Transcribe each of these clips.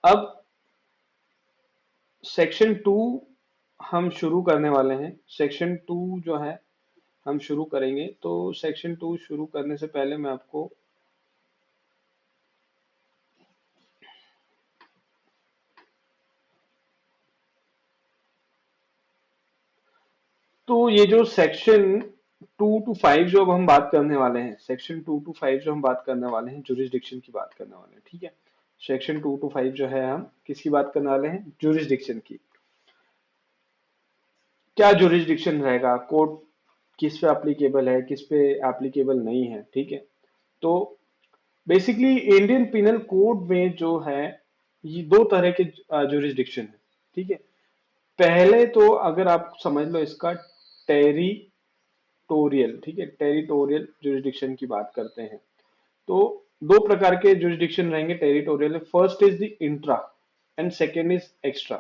अब सेक्शन 2 हम शुरू करने वाले हैं। सेक्शन 2 जो है हम शुरू करेंगे। तो सेक्शन 2 शुरू करने से पहले मैं आपको तो ये जो सेक्शन 2 to 5 जो अब हम बात करने वाले हैं, सेक्शन 2 to 5 जो हम बात करने वाले हैं, जुरिस्डिक्शन की बात करने वाले हैं, ठीक है। सेक्शन 2 to 5 जो है हम किसकी बात करने वाले हैं? जुरिस्डिक्शन की। क्या जुरिस्डिक्शन रहेगा, कोर्ट किस पे एप्लीकेबल है, किस पे एप्लीकेबल नहीं है, ठीक है। तो बेसिकली इंडियन पिनल कोड में जो है ये दो तरह के जुरिस्डिक्शन है, ठीक है। पहले तो अगर आप समझ लो इसका टेरिटोरियल, ठीक है, टेरिटोरियल जुरिस्डिक्शन की बात करते हैं। तो दो प्रकार के जुरिस्डिक्शन रहेंगे territorial. First is the intra and second is extra,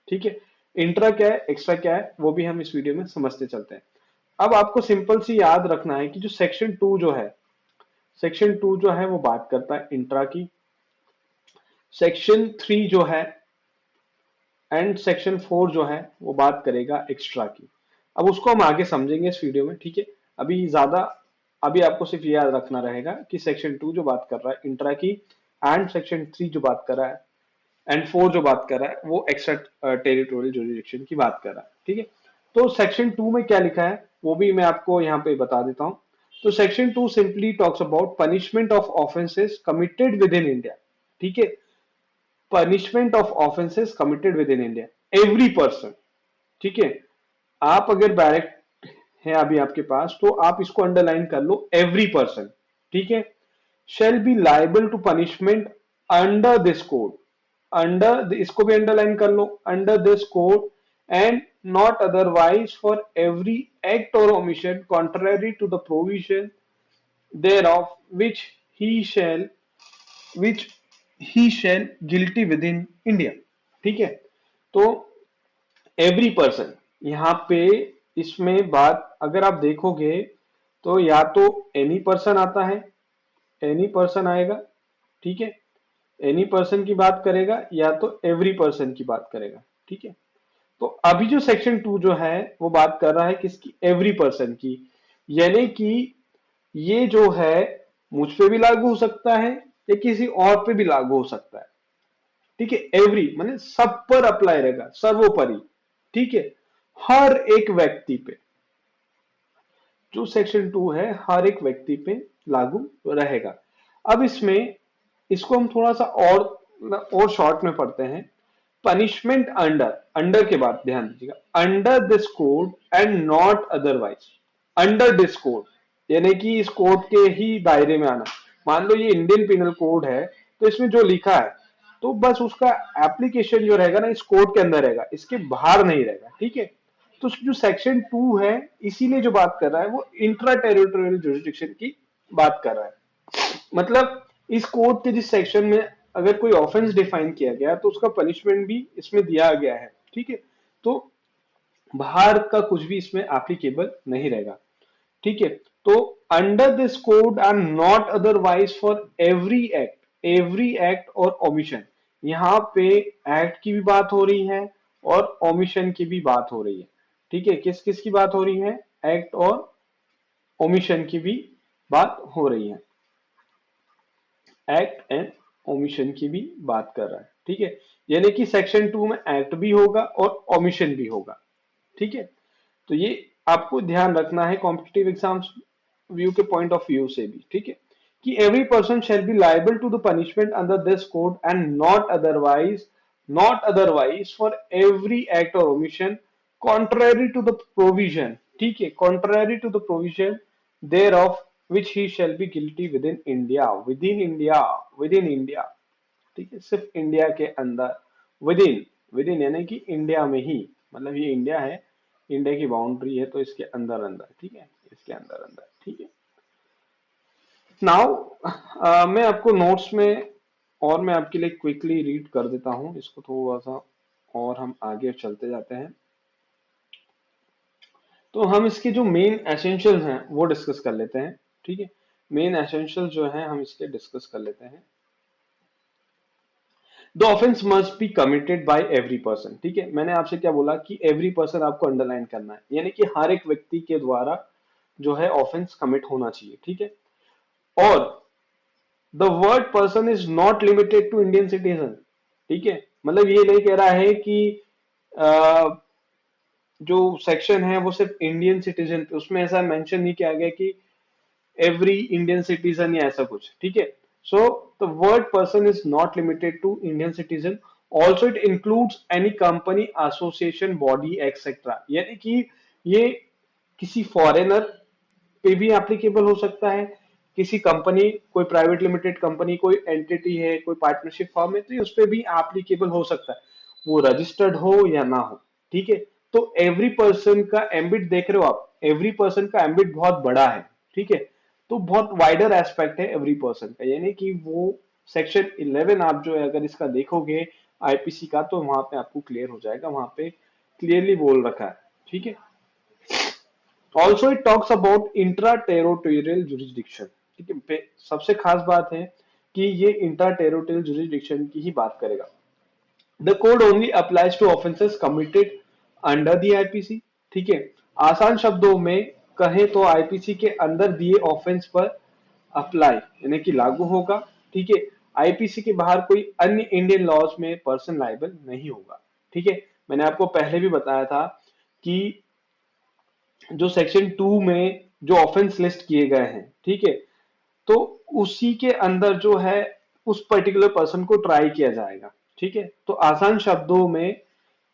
ठीक है। इंट्रा क्या है, एक्स्ट्रा क्या है, वो भी हम इस वीडियो में समझते चलते हैं। अब आपको सिंपल सी याद रखना है कि जो सेक्शन 2 जो है, सेक्शन 2 जो है वो बात करता है इंट्रा की। सेक्शन 3 जो है एंड सेक्शन 4 जो है वो बात करेगा एक्स्ट्रा की। अब उसको हम आगे समझेंगे इस वीडियो में, ठीक है। अभी ज्यादा अभी आपको सिर्फ ये याद रखना रहेगा कि सेक्शन 2 जो बात कर रहा है इंट्रा की, एंड सेक्शन 3 जो बात कर रहा है एंड 4 जो बात कर रहा है वो एक्स्ट्रा टेरिटोरियल जुरिडिक्शन की बात कर रहा है, ठीक है। तो सेक्शन 2 में क्या लिखा है वो भी मैं आपको यहाँ पे बता देता हूँ। तो section 2 simply talks about punishment of offences committed with in India, ठीक है। Punishment of offences committed with in India, every person, ठीक है। आप अगर डायरेक्ट है अभी आपके पास तो आप इसको अंडरलाइन कर लो, एवरी पर्सन, ठीक है, shall be liable to punishment under this code. Under इसको भी अंडरलाइन कर लो, under this code and not otherwise for every act और omission contrary to the provision thereof he shall which he shall guilty within India, ठीक है। तो every person यहाँ पे इसमें बात अगर आप देखोगे तो या तो एनी पर्सन आता है, एनी पर्सन आएगा, ठीक है, एनी पर्सन की बात करेगा या तो एवरी पर्सन की बात करेगा, ठीक है। तो अभी जो सेक्शन 2 जो है वो बात कर रहा है किसकी? एवरी पर्सन की। यानी कि ये जो है मुझ पे भी लागू हो सकता है या किसी और पे भी लागू हो सकता है, ठीक है। एवरी माने सब पर अप्लाई रहेगा, सर्वोपरि, ठीक है, हर एक व्यक्ति पे। जो सेक्शन 2 है हर एक व्यक्ति पे लागू रहेगा। अब इसमें इसको हम थोड़ा सा और शॉर्ट में पढ़ते हैं। पनिशमेंट अंडर, अंडर के बाद ध्यान दीजिएगा, under this code and not otherwise. Under this code यानी कि इस कोड के ही दायरे में आना। मान लो ये इंडियन पिनल कोड है तो इसमें जो लिखा है तो बस उसका एप्लीकेशन जो रहेगा ना इस कोड के अंदर रहेगा, इसके बाहर नहीं रहेगा, ठीक है। तो जो सेक्शन 2 है इसीलिए जो बात कर रहा है वो इंट्रा टेरिटोरियल जुरिस्डिक्शन की बात कर रहा है। मतलब इस कोड के जिस सेक्शन में अगर कोई ऑफेंस डिफाइन किया गया तो उसका पनिशमेंट भी इसमें दिया गया है, ठीक है। तो बाहर का कुछ भी इसमें एप्लीकेबल नहीं रहेगा, ठीक है। तो under this code are not otherwise for every act और ओमिशन। यहाँ पे एक्ट की भी बात हो रही है और ओमिशन की भी बात हो रही है, ठीक है। किस किस की बात हो रही है? एक्ट और ओमिशन की भी बात हो रही है। एक्ट एंड ओमिशन की भी बात कर रहा है, ठीक है। यानी कि सेक्शन 2 में एक्ट भी होगा और ओमिशन भी होगा, ठीक है। तो ये आपको ध्यान रखना है कॉम्पिटिटिव एग्जाम्स व्यू के पॉइंट ऑफ व्यू से भी, ठीक है, कि every person shall be liable to the punishment under this code and not otherwise for every act और omission contrary to the provision, ठीक है, contrary to the provision thereof which he shall be guilty within India, ठीक है, सिर्फ India के अंदर। With in यानी कि इंडिया में ही, मतलब ये इंडिया है, इंडिया की बाउंड्री है तो इसके अंदर अंदर, ठीक है, इसके अंदर अंदर, ठीक है। नाउ मैं आपको नोट्स में और मैं आपके लिए क्विकली रीड कर देता हूं इसको थोड़ा सा और हम आगे चलते जाते हैं। तो हम इसके जो मेन एसेंशियल्स हैं वो डिस्कस कर लेते हैं, ठीक है। मेन एसेंशियल जो है हम इसके डिस्कस कर लेते हैं। The offence must be committed by every person. ठीक है, मैंने आपसे क्या बोला कि एवरी पर्सन आपको अंडरलाइन करना है, यानी कि हर एक व्यक्ति के द्वारा जो है ऑफेंस कमिट होना चाहिए। ठीक है, और the word person is not limited to Indian citizen. ठीक है, मतलब ये नहीं कह रहा है कि अ, जो सेक्शन है वो सिर्फ इंडियन सिटीजन पे, उसमें ऐसा मेंशन नहीं किया गया कि एवरी इंडियन सिटीजन या ऐसा कुछ। ठीक है, so the word person is not limited to Indian citizen, also it includes any company, association, body etcetera, यानी कि ये किसी फॉरेनर पे भी एप्लीकेबल हो सकता है, किसी कंपनी, कोई प्राइवेट लिमिटेड कंपनी, कोई एंटिटी है, कोई पार्टनरशिप फर्म है, तो ये उस पर भी एप्लीकेबल हो सकता है, वो रजिस्टर्ड हो या ना हो। ठीक है, तो एवरी पर्सन का एम्बिट देख रहे हो आप, एवरी पर्सन का एम्बिट बहुत बड़ा है। ठीक है, तो बहुत वाइडर एस्पेक्ट है एवरी पर्सन का, यानी कि वो सेक्शन 11 आप जो है अगर इसका देखोगे आईपीसी का, तो वहां पे आपको क्लियर हो जाएगा, वहां पे क्लियरली बोल रखा है। ठीक है, also it talks about intra territorial jurisdiction. ठीक है, सबसे खास बात है कि ये इंट्रा टेरोटोरियल जुरिस्डिक्शन की ही बात करेगा। The code only applies to offences committed under the IPC. ठीक है, आसान शब्दों में कहें तो आईपीसी के अंदर दिए ऑफेंस पर अप्लाई यानी कि लागू होगा। ठीक है, आईपीसी के बाहर कोई अन्य इंडियन लॉज में पर्सन लाइबल नहीं होगा। ठीक है, मैंने आपको पहले भी बताया था कि जो सेक्शन 2 में जो ऑफेंस लिस्ट किए गए हैं, ठीक है, तो उसी के अंदर जो है उस पर्टिकुलर पर्सन को ट्राई किया जाएगा। ठीक है, तो आसान शब्दों में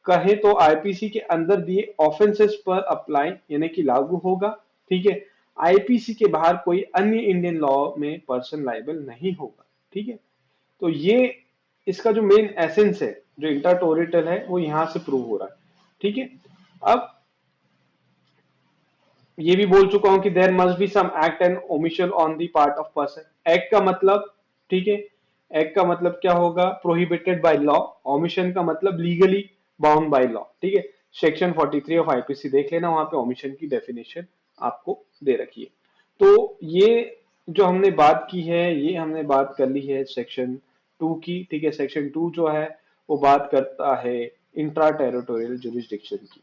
कहे तो आईपीसी के अंदर दिए ऑफेंसेस पर अप्लाई यानी कि लागू होगा। ठीक है, आईपीसी के बाहर कोई अन्य इंडियन लॉ में पर्सन लाइबल नहीं होगा। ठीक है, तो ये इसका जो मेन एसेंस है, जो इंटरटोरियल है, वो यहां से प्रूव हो रहा है। ठीक है, अब ये भी बोल चुका हूं कि there must be some act and omission on the part of person. Act का मतलब, ठीक है, एक्ट का मतलब क्या होगा, प्रोहिबिटेड बाय लॉ। ओमिशन का मतलब लीगली बाउंड बाय लॉ। ठीक है, सेक्शन 43 ऑफ आईपीसी देख लेना, वहां पे ओमिशन की डेफिनेशन आपको दे रखी है। तो ये जो हमने बात की है, ये हमने बात कर ली है सेक्शन 2 की। ठीक है, सेक्शन 2 जो है वो बात करता है इंट्रा टेरिटोरियल जुरिस्डिक्शन की।